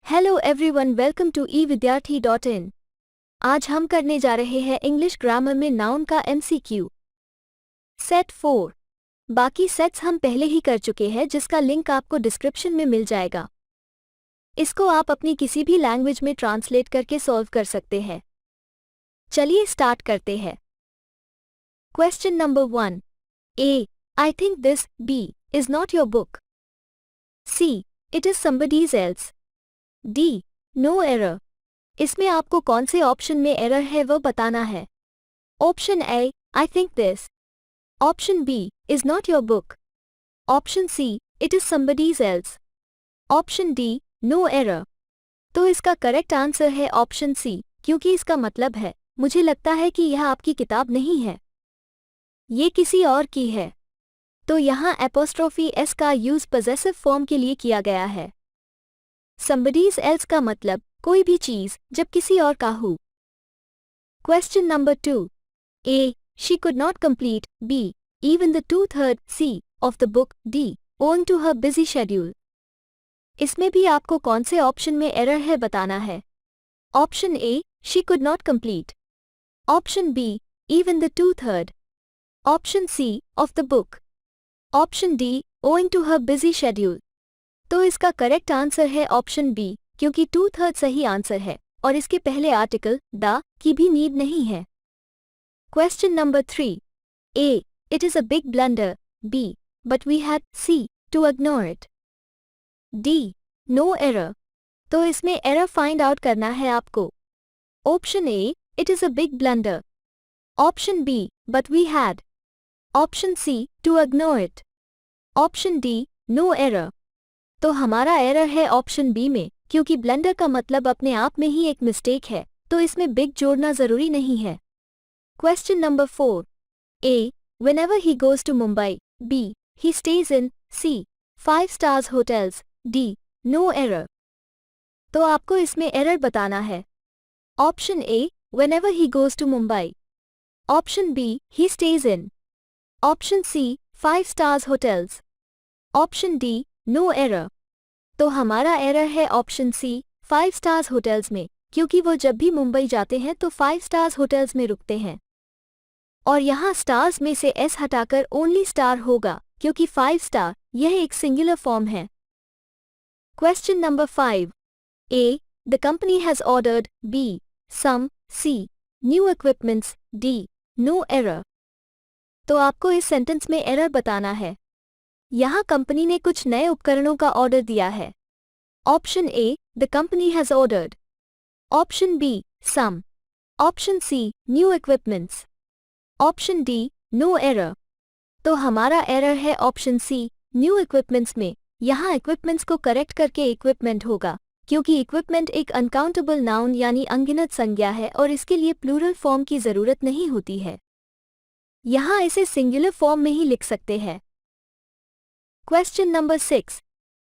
Hello everyone, welcome to evidyarthi.in। आज हम करने जा रहे हैं इंग्लिश ग्रामर में नाउन का MCQ। सेट 4। बाकी सेट्स हम पहले ही कर चुके हैं, जिसका लिंक आपको डिस्क्रिप्शन में मिल जाएगा। इसको आप अपनी किसी भी लैंग्वेज में ट्रांसलेट करके सॉल्व कर सकते हैं। चलिए स्टार्ट करते हैं। Question number 1। A. I think this. B. is not your book. C. It is somebody's else. D. No error। इसमें आपको कौन से ऑप्शन में एरर है वो बताना है। Option A, I think this। Option B, is not your book। Option C, it is somebody's else। Option D, no error। तो इसका करेक्ट आंसर है ऑप्शन C, क्योंकि इसका मतलब है मुझे लगता है कि यह आपकी किताब नहीं है, ये किसी और की है। तो यहाँ एपोस्ट्रोफी S का यूज पॉजेसिव फॉर्म के लिए किया गया है। somebody's else का मतलब कोई भी चीज जब किसी और का हो। Question number 2। A. She could not complete. B. Even the 2/3 C of the book. D. Owing to her busy schedule। इसमें भी आपको कौन से ऑप्शन में एरर है बताना है। Option A, She could not complete। Option B, Even the 2/3। Option C, of the book। Option D, Owing to her busy schedule। तो इसका करेक्ट आंसर है ऑप्शन बी, क्योंकि 2/3 सही आंसर है और इसके पहले आर्टिकल द की भी नीड नहीं है। Question number 3। A. It is a big blunder. B. But we had C to ignore it। D. No error। तो इसमें एरर फाइंड आउट करना है आपको। Option A, It is a big blunder। Option B, But we had। Option C, To ignore it। Option D, No error। तो हमारा error है option B में, क्योंकि ब्लंडर का मतलब अपने आप में ही एक मिस्टेक है, तो इसमें बिग जोड़ना जरूरी नहीं है। Question number 4। A. Whenever he goes to Mumbai। B. He stays in C. 5 stars hotels। D. No error। तो आपको इसमें एरर बताना है। Option A, Whenever he goes to Mumbai। Option B, He stays in। Option C, 5 stars hotels। Option D, No error। तो हमारा error है option C, 5 stars hotels में, क्योंकि वो जब भी मुंबई जाते हैं तो 5 स्टार्स होटल्स में रुकते हैं। और यहाँ स्टार्स में से एस हटाकर ओनली स्टार होगा, क्योंकि 5 स्टार यह एक सिंगुलर फॉर्म है। Question number 5। A. The company has ordered। B. Some। C. New equipments। D. No error। तो आपको इस सेंटेंस में एरर बताना है। यहाँ कंपनी ने कुछ नए उपकरणों का ऑर्डर दिया है। Option A, The company has ordered। Option B, Some। Option C, New equipments। Option D, No error। तो हमारा एरर है ऑप्शन C, New equipments में। यहाँ इक्विपमेंट्स को करेक्ट करके इक्विपमेंट होगा, क्योंकि इक्विपमेंट एक अनकाउंटेबल नाउन यानी अनगिनत संज्ञा है और इसके लिए प्लूरल फॉर्म की जरूरत नहीं होती है। यहाँ इसे सिंगुलर फॉर्म में ही लिख सकते हैं। Question number 6।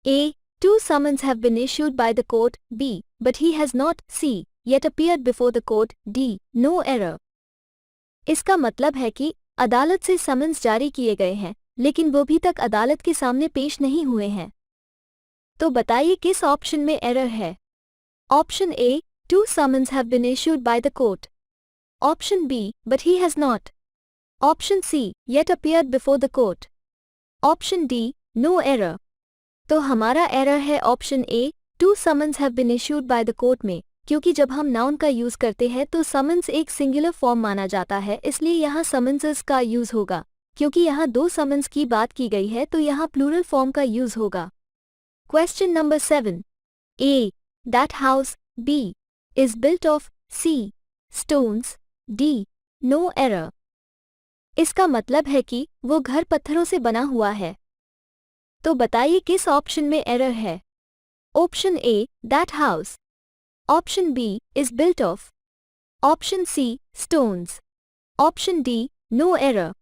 A. 2 summons have been issued by the court। B. But he has not C. yet appeared before the court। D. No error। इसका मतलब है कि अदालत से समन्स जारी किए गए हैं, लेकिन वो भी तक अदालत के सामने पेश नहीं हुए हैं। तो बताइए किस ऑप्शन में एरर है। Option A, 2 summons have been issued by the court। Option B, but he has not। Option C, yet appeared before the court। Option D, No error। तो हमारा एरर है option A, 2 summons have been issued by the court में, क्योंकि जब हम noun का use करते हैं तो समन्स एक सिंगुलर फॉर्म माना जाता है, इसलिए यहाँ समन्सेस का यूज होगा। क्योंकि यहाँ 2 समन्स की बात की गई है तो यहाँ प्लूरल फॉर्म का यूज होगा। Question number 7। A. That house। B. is built of C. stones। D. No error। इसका मतलब है कि वो घर पत्थरों से बना हुआ है। तो बताइए किस ऑप्शन में एरर है। Option A, That house। Option B, is built of। Option C, stones। Option D, No error।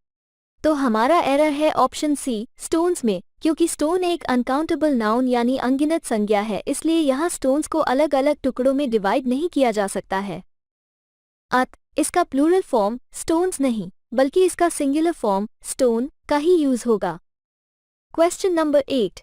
तो हमारा एरर है ऑप्शन C, stones में, क्योंकि स्टोन एक अनकाउंटेबल नाउन यानी अनगिनत संज्ञा है, इसलिए यहाँ स्टोन्स को अलग अलग टुकड़ों में डिवाइड नहीं किया जा सकता है। इसका प्लूरल फॉर्म स्टोन्स नहीं, बल्कि इसका सिंगुलर फॉर्म स्टोन का ही यूज होगा। Question number 8।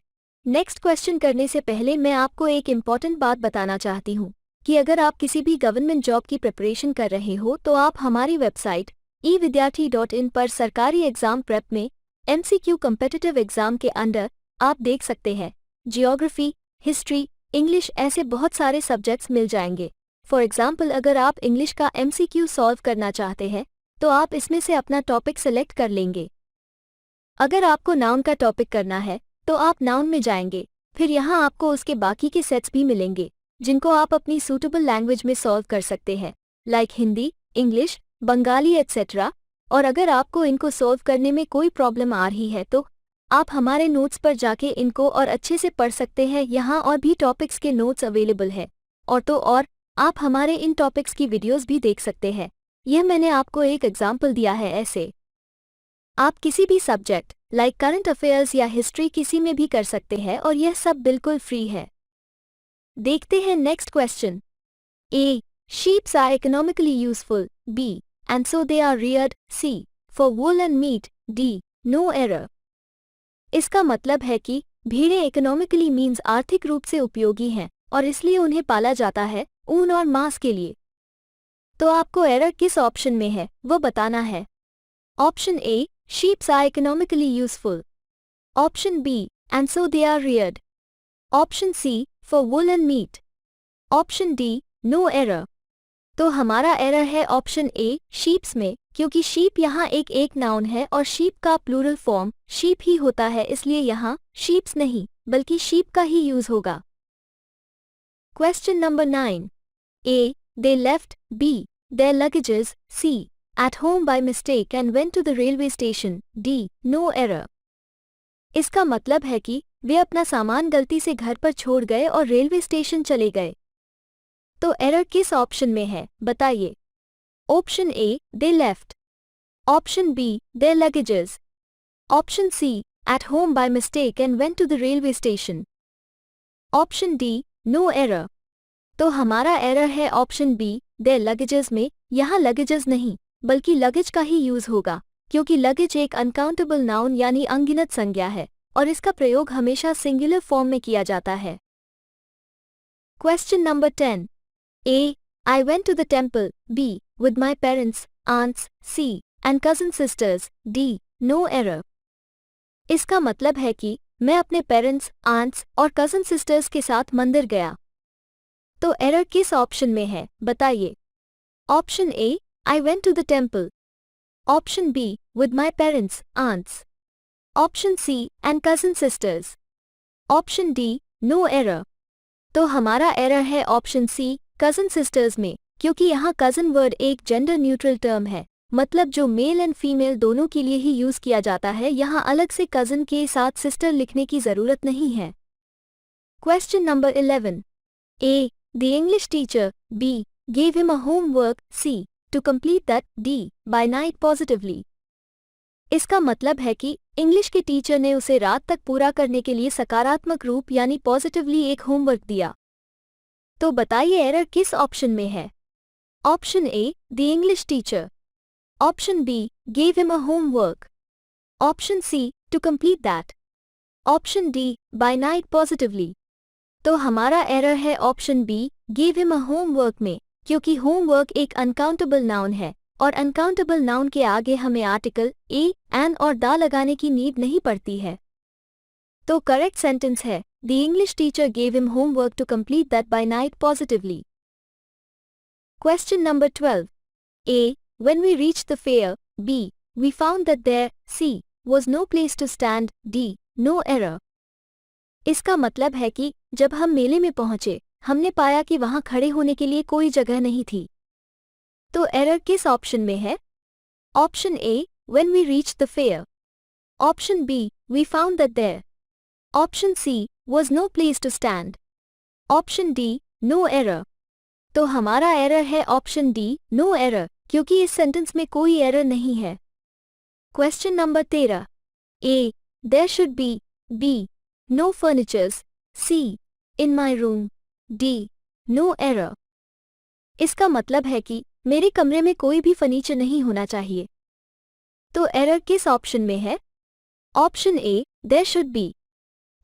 नेक्स्ट क्वेश्चन करने से पहले मैं आपको एक इम्पॉर्टेंट बात बताना चाहती हूँ कि अगर आप किसी भी गवर्नमेंट जॉब की प्रिपरेशन कर रहे हो तो आप हमारी वेबसाइट evidyarthi.in पर सरकारी एग्जाम प्रेप में MCQ कम्पिटिटिव एग्जाम के अंडर आप देख सकते हैं जियोग्राफी, हिस्ट्री, इंग्लिश ऐसे बहुत सारे सब्जेक्ट्स मिल जाएंगे। फॉर एग्जाम्पल अगर आप इंग्लिश का MCQ सॉल्व करना चाहते हैं तो आप इसमें से अपना टॉपिक सेलेक्ट कर लेंगे। अगर आपको नाउन का टॉपिक करना है तो आप नाउन में जाएंगे, फिर यहाँ आपको उसके बाकी के सेट्स भी मिलेंगे जिनको आप अपनी सूटेबल लैंग्वेज में सॉल्व कर सकते हैं, like Hindi, English, Bengali etcetera. और अगर आपको इनको सॉल्व करने में कोई प्रॉब्लम आ रही है तो आप हमारे नोट्स पर जाके इनको और अच्छे से पढ़ सकते हैं। यहाँ और भी टॉपिक्स के नोट्स अवेलेबल है और आप हमारे इन टॉपिक्स की वीडियोस भी देख सकते हैं। यह मैंने आपको एक एग्जाम्पल दिया है। ऐसे आप किसी भी सब्जेक्ट लाइक करंट अफेयर्स या हिस्ट्री किसी में भी कर सकते हैं और यह सब बिल्कुल फ्री है। देखते हैं next question. A. Sheeps are economically useful. B. And so they are reared. C. For wool and meat. D. No error. इसका मतलब है कि भेड़ें इकोनॉमिकली मीन्स आर्थिक रूप से उपयोगी हैं और इसलिए उन्हें पाला जाता है ऊन और मांस के लिए। तो आपको एरर किस ऑप्शन में है वो बताना है। Option A. Sheeps are economically useful. Option B. And so they are reared. Option C. For wool and meat. Option D. No error. तो हमारा एरर है ऑप्शन A शीप्स में, क्योंकि शीप यहाँ एक नाउन है और शीप का प्लूरल फॉर्म शीप ही होता है, इसलिए यहाँ शीप्स नहीं बल्कि शीप का ही यूज होगा। Question number 9। A. They left. B. Their luggages. C. At home by mistake and went to the railway station. D. No error. इसका मतलब है कि वे अपना सामान गलती से घर पर छोड़ गए और रेलवे स्टेशन चले गए। तो एरर किस ऑप्शन में है बताइए। Option A. They left. Option B. Their luggages. Option C. At home by mistake and went to the railway station. Option D. No error. तो हमारा एरर है ऑप्शन B their luggages में। यहाँ luggages नहीं बल्कि लगेज का ही use होगा, क्योंकि लगेज एक अनकाउंटेबल नाउन यानी अनगिनत संज्ञा है और इसका प्रयोग हमेशा सिंगुलर फॉर्म में किया जाता है। Question number 10। A. I went to the temple. B. With my parents, aunts. C. And cousin sisters. D. No error. इसका मतलब है कि मैं अपने पेरेंट्स, आंट्स और कजन सिस्टर्स के साथ मंदिर गया। तो एरर किस ऑप्शन में है बताइए। Option A. I went to the temple. Option B. With my parents, aunts. Option C. And cousin sisters. Option D. No error. तो हमारा एरर है ऑप्शन C कजन सिस्टर्स में, क्योंकि यहाँ कजन वर्ड एक जेंडर न्यूट्रल टर्म है, मतलब जो मेल एंड फीमेल दोनों के लिए ही यूज किया जाता है। यहाँ अलग से कजन के साथ सिस्टर लिखने की जरूरत नहीं है। Question number 11। A. The English teacher. B. Gave him a homework. C. To complete that. D. By night positively. इसका मतलब है कि इंग्लिश के टीचर ने उसे रात तक पूरा करने के लिए सकारात्मक रूप यानी पॉजिटिवली एक होमवर्क दिया। तो बताइए एरर किस ऑप्शन में है। Option A. The English teacher. Option B. Gave him a homework. Option C. To complete that. Option D. By night positively. तो हमारा एरर है option B. Gave him a homework में, क्योंकि होमवर्क एक uncountable noun है और uncountable noun के आगे हमें आर्टिकल ए, एन और दा लगाने की नीड नहीं पड़ती है। तो करेक्ट सेंटेंस है The English teacher gave him homework to complete that by night positively. Question number 12. A. When we reached the fair. B. We found that there. C. Was no place to stand. D. No error. इसका मतलब है कि जब हम मेले में पहुंचे हमने पाया कि वहां खड़े होने के लिए कोई जगह नहीं थी। तो एरर किस ऑप्शन में है। Option A. When we reached the fair. Option B. We found that there. Option C. Was no place to stand. Option D. No error. तो हमारा एरर है ऑप्शन D. No error, क्योंकि इस sentence में कोई error नहीं है। Question number 13। A. There should be. B. No furnitures. C. In my room. D. No error. इसका मतलब है कि मेरे कमरे में कोई भी फर्नीचर नहीं होना चाहिए। तो एरर किस ऑप्शन में है। Option A. There should be.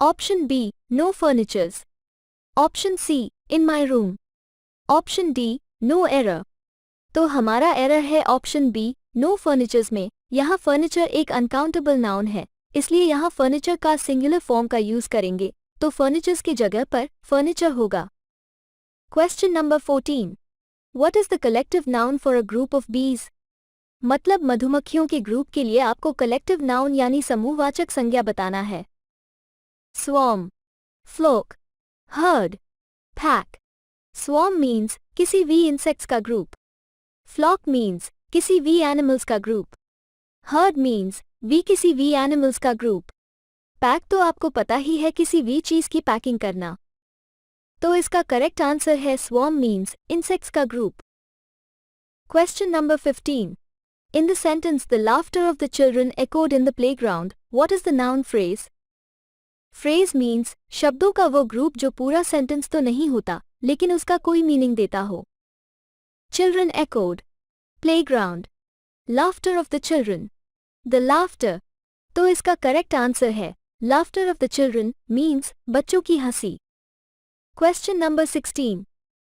Option B no furnitures, option C in my room, option D no error. तो हमारा एरर है ऑप्शन बी नो फर्नीचर्स में। यहाँ फर्नीचर एक अनकाउंटेबल नाउन है, इसलिए यहाँ फर्नीचर का सिंगुलर फॉर्म का यूज करेंगे, तो फर्नीचर्स की जगह पर फर्नीचर होगा। Question number 14। What is the collective noun for a group of बीज? मतलब मधुमक्खियों के ग्रुप के लिए आपको कलेक्टिव नाउन यानी समूहवाचक संज्ञा बताना है। Swarm, flock, herd, pack. Swarm means किसी वी इंसेक्ट्स का ग्रुप, फ्लॉक मीन्स किसी वी एनिमल्स का ग्रुप, हर्ड मीन्स वी किसी वी एनिमल्स का ग्रुप, पैक तो आपको पता ही है किसी वी चीज की पैकिंग करना। तो इसका करेक्ट आंसर है स्वॉर्म मीन्स इंसेक्ट्स का group. Question number 15। In the sentence the laughter of the children echoed in the playground, what is the noun phrase? Phrase means शब्दों का वो ग्रुप जो पूरा सेंटेंस तो नहीं होता लेकिन उसका कोई मीनिंग देता हो। Children echoed, playground, laughter of the children, the laughter। तो इसका करेक्ट आंसर है laughter of the children means बच्चों की हंसी। Question number 16।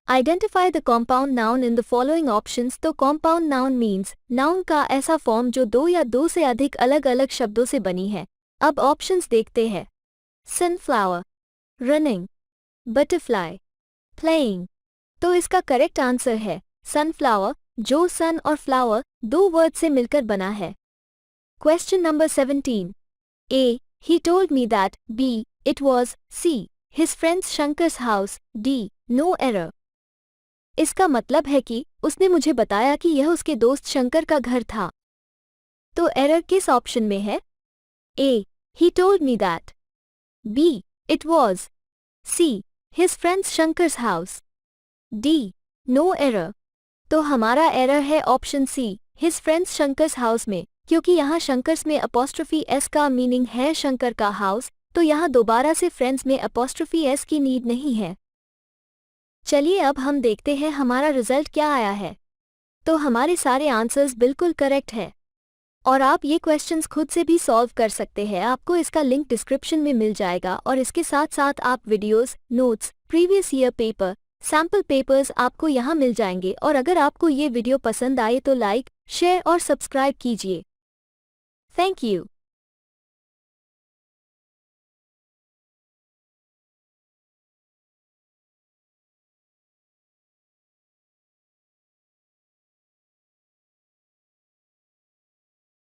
Identify the compound noun in the following options। तो compound noun means noun का ऐसा फॉर्म जो दो या दो से अधिक अलग अलग शब्दों से बनी है। अब ऑप्शंस देखते हैं। sunflower, running, butterfly, playing। तो इसका करेक्ट आंसर है sunflower, जो sun और flower दो वर्ड से मिलकर बना है। Question number 17। A. He told me that। B. It was। C. His friend's Shankar's house। D. No error। इसका मतलब है कि उसने मुझे बताया कि यह उसके दोस्त शंकर का घर था। तो एरर किस ऑप्शन में है? A. He told me that। B. It was। C. His friend's Shankar's house। D. No error। तो हमारा एरर है option C, His friend's Shankar's house में, क्योंकि यहाँ शंकर्स में अपॉस्ट्रोफी S का मीनिंग है शंकर का हाउस, तो यहाँ दोबारा से फ्रेंड्स में अपॉस्ट्रोफी S की नीड नहीं है। चलिए अब हम देखते हैं हमारा रिजल्ट क्या आया है। तो हमारे सारे आंसर्स बिल्कुल करेक्ट है और आप ये क्वेश्चंस खुद से भी सॉल्व कर सकते हैं। आपको इसका लिंक डिस्क्रिप्शन में मिल जाएगा और इसके साथ साथ आप videos, notes, previous year paper, sample papers आपको यहाँ मिल जाएंगे। और अगर आपको ये वीडियो पसंद आए तो लाइक, शेयर और सब्सक्राइब कीजिए। Thank you.